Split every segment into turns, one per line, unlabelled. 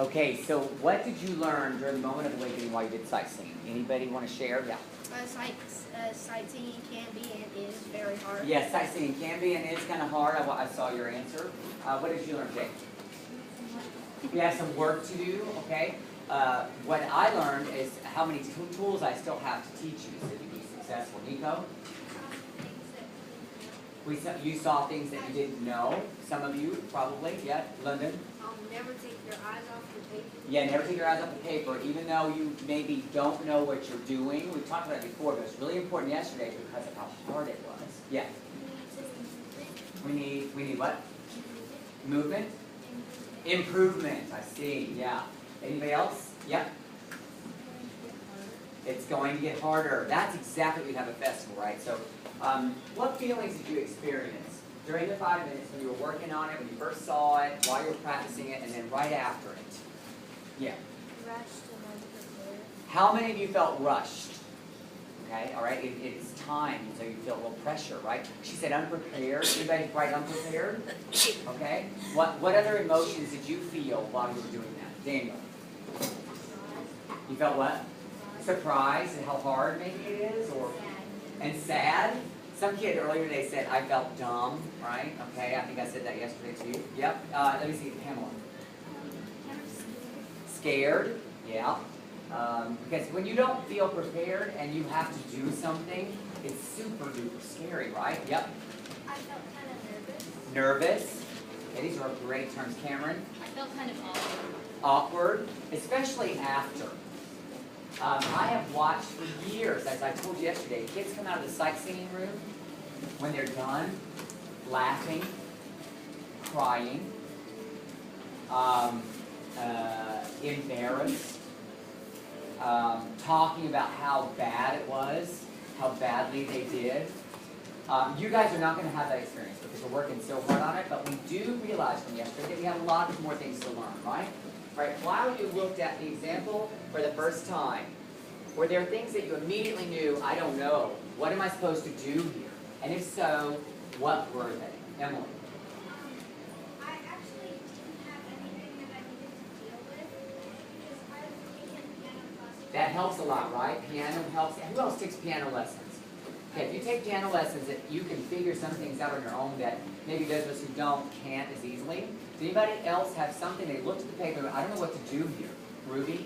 Okay, so what did you learn during the moment of awakening while you did sightseeing? Anybody want to share? Yeah.
Sightseeing can be and is very hard.
Yes, sightseeing can be and is kind of hard. I saw your answer. What did you learn, Jake? You have some work to do, okay? What I learned is how many tools I still have to teach you so you can be successful. Nico? You saw things that you didn't know. Some of you probably. Yeah, London?
Never take your eyes off the paper.
Yeah, never take your eyes off the paper, even though you maybe don't know what you're doing. We talked about it before, but it's really important yesterday because of how hard it was. Yeah. We need what? Movement? Improvement. I see. Yeah. Anybody else? Yep. It's going to get harder. That's exactly what we have a festival, right? So, what feelings did you experience during the 5 minutes when you were working on it, when you first saw it, while you were practicing it, and then right after it? Yeah.
Rushed and unprepared.
How many of you felt rushed? Okay, all right, it's time, so you feel a little pressure, right? She said unprepared. Anybody write unprepared? Okay. What other emotions did you feel while you were doing that? Daniel? You felt what? Surprised at how hard maybe it is? And sad? Some kid earlier today said, I felt dumb, right? Okay, I think I said that yesterday too. Yep. Let me see, Pamela. Scared? Yeah. Because when you don't feel prepared and you have to do something, it's super duper scary, right? Yep.
I felt kind of nervous.
Nervous. Okay, these are great terms. Cameron?
I felt kind of awkward.
Awkward, especially after. I have watched for years, as I told you yesterday, kids come out of the sightseeing room when they're done, laughing, crying, embarrassed, talking about how bad it was, how badly they did. You guys are not going to have that experience because we're working so hard on it, but we do realize from yesterday that we have a lot more things to learn, right? Right, while you looked at the example for the first time, were there things that you immediately knew, I don't know, what am I supposed to do here? And if so, what were they? Emily?
I actually didn't have anything that I needed to deal with because I was taking piano classes.
That helps a lot, right? Piano helps. Who else takes piano lessons? Okay, if you take piano lessons, you can figure some things out on your own that maybe those of us who don't can't as easily. Does anybody else have something they looked at the paper, I don't know what to do here? Ruby?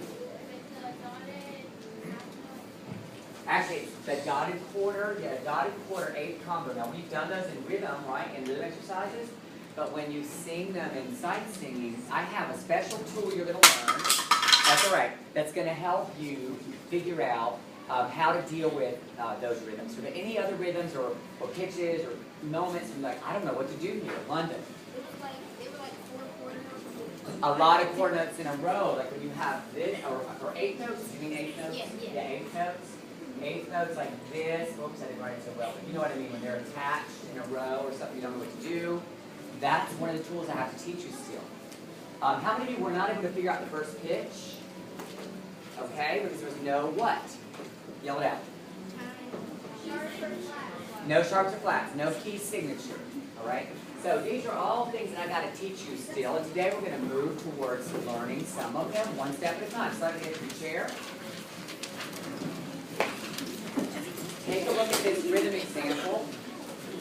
Actually, it's the dotted quarter, yeah, dotted quarter, 8 combo. Now, we've done those in rhythm, right, in rhythm exercises, but when you sing them in sight singing, I have a special tool you're going to learn, that's all right, that's going to help you figure out how to deal with those rhythms. So any other rhythms or pitches or moments, and like, I don't know what to do here. London.
They were like 4 quarter notes.
A lot of quarter notes in a row, like when you have this, or 8 notes, you mean 8 notes?
Yeah.
8 notes. 8 notes like this. Oops, I didn't write it so well. But you know what I mean, when they're attached in a row or something you don't know what to do. That's one of the tools I have to teach you still. How many of you were not able to figure out the first pitch? Okay, because there was no what? Yell it out. No sharps or flats. No key signature. All right? So these are all things that I got to teach you still. And today we're going to move towards learning some of them one step at a time. So I'm going to get to the chair. Take a look at this rhythm example.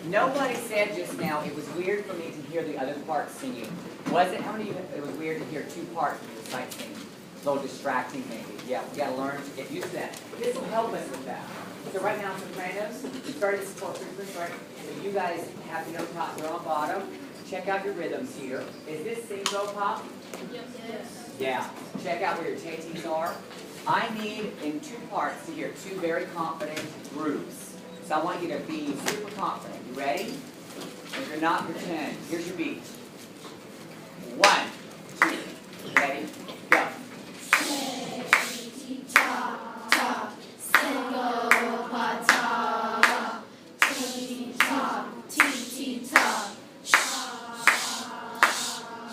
Nobody said just now it was weird for me to hear the other parts singing. Was it? How many of you, it was weird to hear 2 parts when you were sight singing? A little distracting maybe. Yeah, we got to learn to get used to that. This will help us with that. So right now, sopranos, we started to support frequency, right? So you guys have to know top, row, and bottom. Check out your rhythms here. Is this synco pop?
Yes.
Yeah. Check out where your tatis are. I need, in 2 parts, to hear 2 very confident grooves. So I want you to be super confident. You ready? If you're not, pretend. Here's your beat. 1, 2. Ready? Go.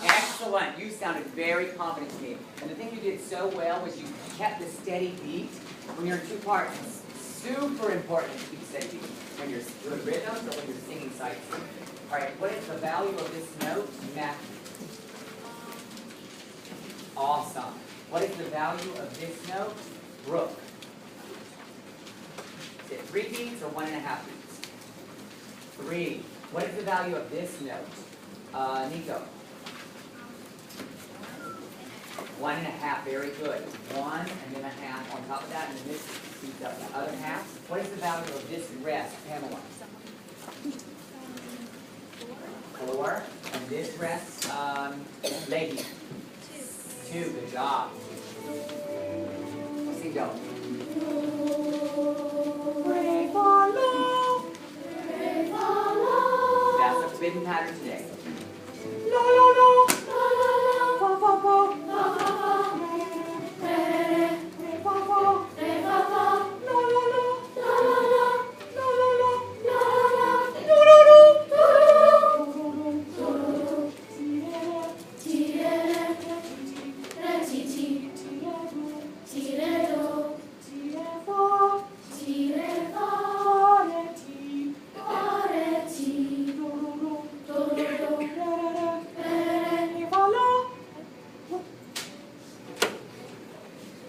Excellent. You sounded very confident to me. And the thing you did so well was you kept the steady beat. When you're in 2 parts, it's super important to keep a steady beat. When you're doing rhythms or when you're singing sight singing. All right, what is the value of this note? Matthew. Awesome. Awesome. What is the value of this note? Brooke. Is it 3 beats or 1.5 beats? 3. What is the value of this note? Nico. 1.5, very good. 1 and then a half on top of that, and then this speeds up the other half. What is the value of this rest, Pamela? 4. And this rest, Lady? 2, good job. Sing go. That's a forbidden pattern today.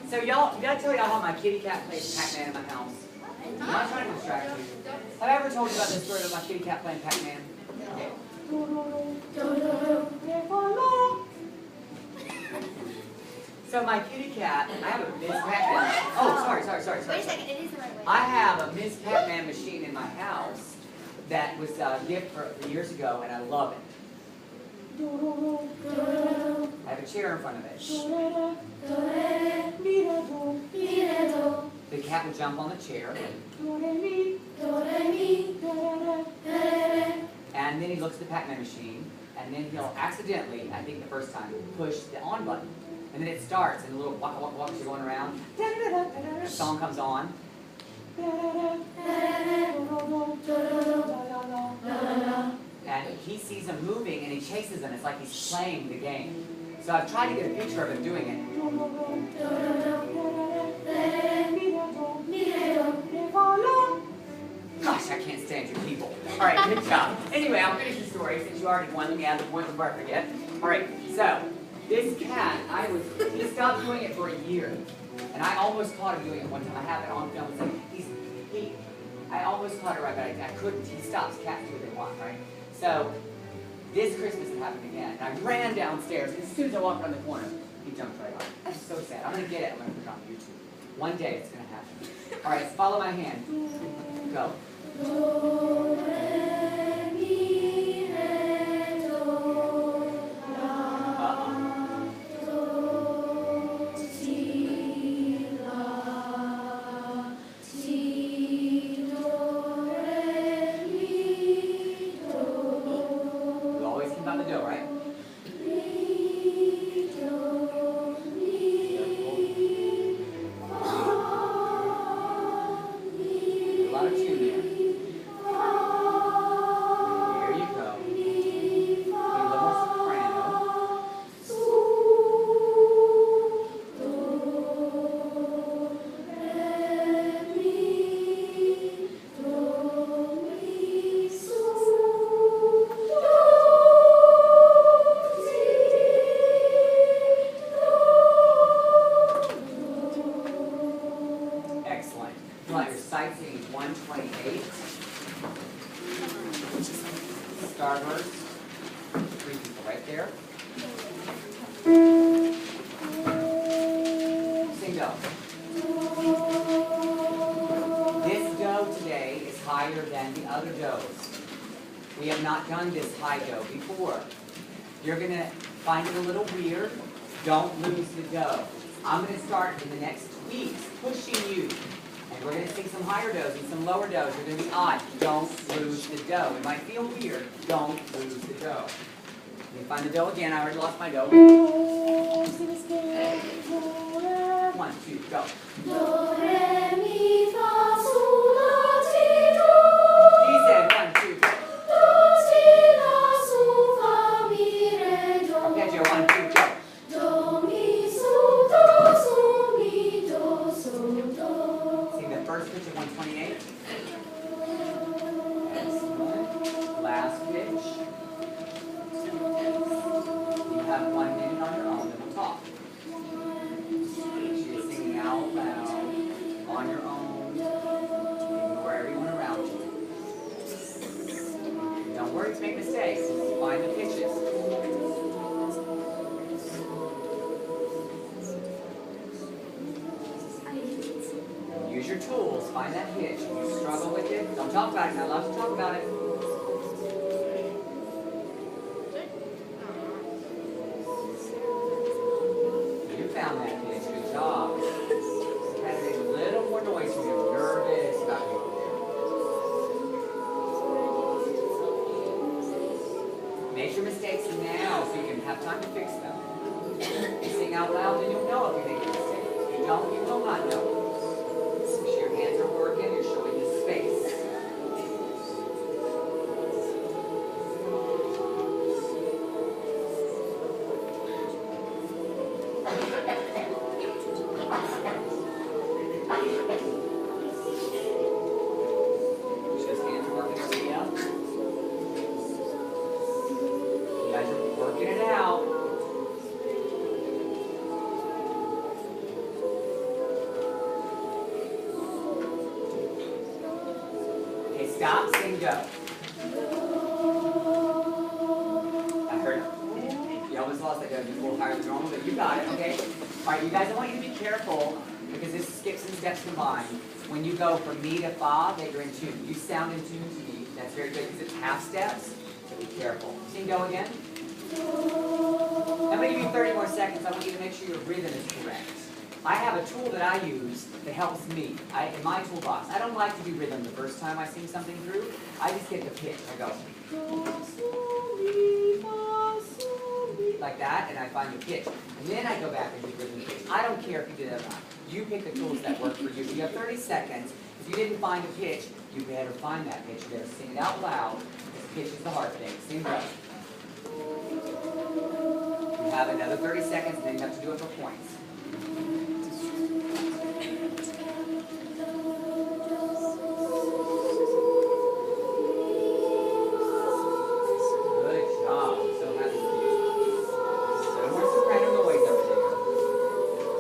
So y'all, did I tell y'all how my kitty cat plays Pac-Man in my house? I'm not trying to distract you. Have I ever told you about this story about my kitty cat playing Pac-Man? Okay. So my kitty cat, I have a Miss Pac-Man. Oh, sorry.
Wait a second, it is the right way.
I have a Miss Pac-Man machine in my house that was a gift for years ago, and I love it. I have a chair in front of it. The cat will jump on the chair. And then he looks at the Pac-Man machine, and then he'll accidentally, I think the first time, push the on button. And then it starts, and the little waka waka walks are going around. The song comes on. And he sees him moving, and he chases him. It's like he's playing the game. So I've tried to get a picture of him doing it. Gosh, I can't stand you people. All right, good job. Anyway, I'll finish the story since you already won. Let me add the point before I forget. All right, so this cat, he stopped doing it for a year. And I almost caught him doing it one time. I have it on film. It's like, I almost caught it right, but I couldn't. He stops. Cats do what they want, right? So this Christmas it happened again. And I ran downstairs. And as soon as I walked around the corner, he jumped right on. I'm so sad. I'm going to get it. I'm going to put it on YouTube. One day it's going to happen. All right, follow my hand. Go. Starburst, 3 people right there. Sing do. This do today is higher than the other do's. We have not done this high do before. You're going to find it a little weird. Don't lose the do. I'm going to start in the next weeks pushing you. And we're going to sing some higher do's and some lower do's. They're going to be odd. Don't lose the do. It might feel weird. Don't lose the do. Let me find the do again. I already lost my do. 1, 2, go.
Do, re, mi, fa, sol, la, ti, do.
He said 1, 2, go.
Do, si, la, sol, fa, mi, re, do.
Arpeggio, 1, 2, go.
Do, mi, sol, do, sol, mi, do, sol, do.
Sing the first pitch of 128. Excellent. Last pitch. You have 1 minute on your own, then we'll talk. your tools. Find that pitch. If you struggle with it, don't talk about it. Not allowed to talk about it. You found that pitch. Good job. Kind of make a little more noise when you're nervous about it. Make your mistakes now so you can have time to fix them. You sing out loud, then you'll know if you make a mistake. If you don't, you will not know. So your hands are working, you're showing the space. Just hands are working everything out. You guys are working it out. Okay, stop, sing, go. I heard it. You almost lost that. It was a little higher than normal, but you got it, okay? All right, you guys, I want you to be careful because this is skips and steps combined. When you go from mi to fa, that you're in tune. You sound in tune to me. That's very good because it's half steps, so be careful. Sing, go again. I'm going to give you 30 more seconds. I want you to make sure your rhythm is correct. I have a tool that I use that helps me in my toolbox. I don't like to do rhythm the first time I sing something through. I just get the pitch. I go like that, and I find the pitch. And then I go back and do rhythm and pitch. I don't care if you did that or not. You pick the tools that work for you. You have 30 seconds. If you didn't find a pitch, you better find that pitch. You better sing it out loud. Because pitch is the hard thing. Sing go. You have another 30 seconds, and then you have to do it for points. Good job. So happy with you. So no more soprano noise over there.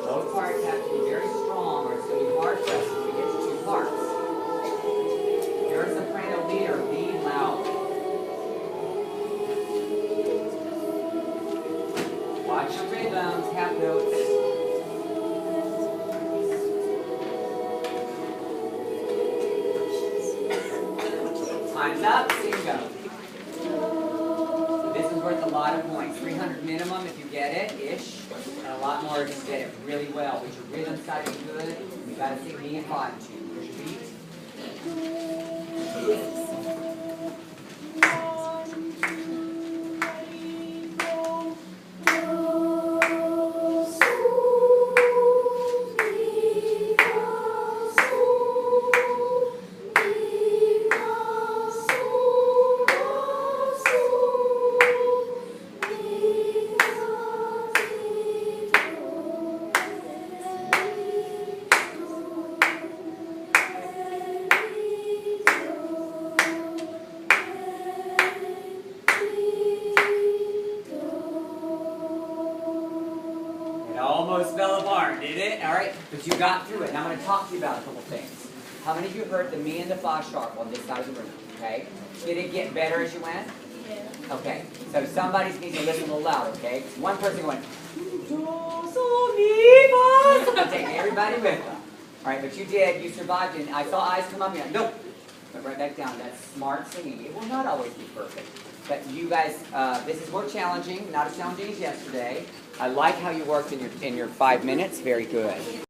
Both parts have to be very strong, or it's going to be hard for us if we get to two parts. You're a soprano leader. Be loud. Watch your rhythms, half notes. Time's up, sing go. This is worth a lot of points. 300 minimum if you get it, ish. And a lot more if you get it really well. But your rhythm's got to be good. You got to sing me and fa in tune. Here's your beat. Almost fell apart, did it? All right, but you got through it. Now I'm going to talk to you about a couple things. How many of you heard the mi and the fa sharp on this side of the room? Okay. Did it get better as you went? Yeah. Okay. So somebody needs to listen a little louder. Okay. One person going. Do, so, mi, fa. I'm taking everybody with them. All right, but you did. You survived, and I saw eyes come up. You're like, nope. But right back down. That's smart singing. It will not always be perfect. But you guys, this is more challenging. Not as challenging as yesterday. I like how you worked in your 5 minutes. Very good.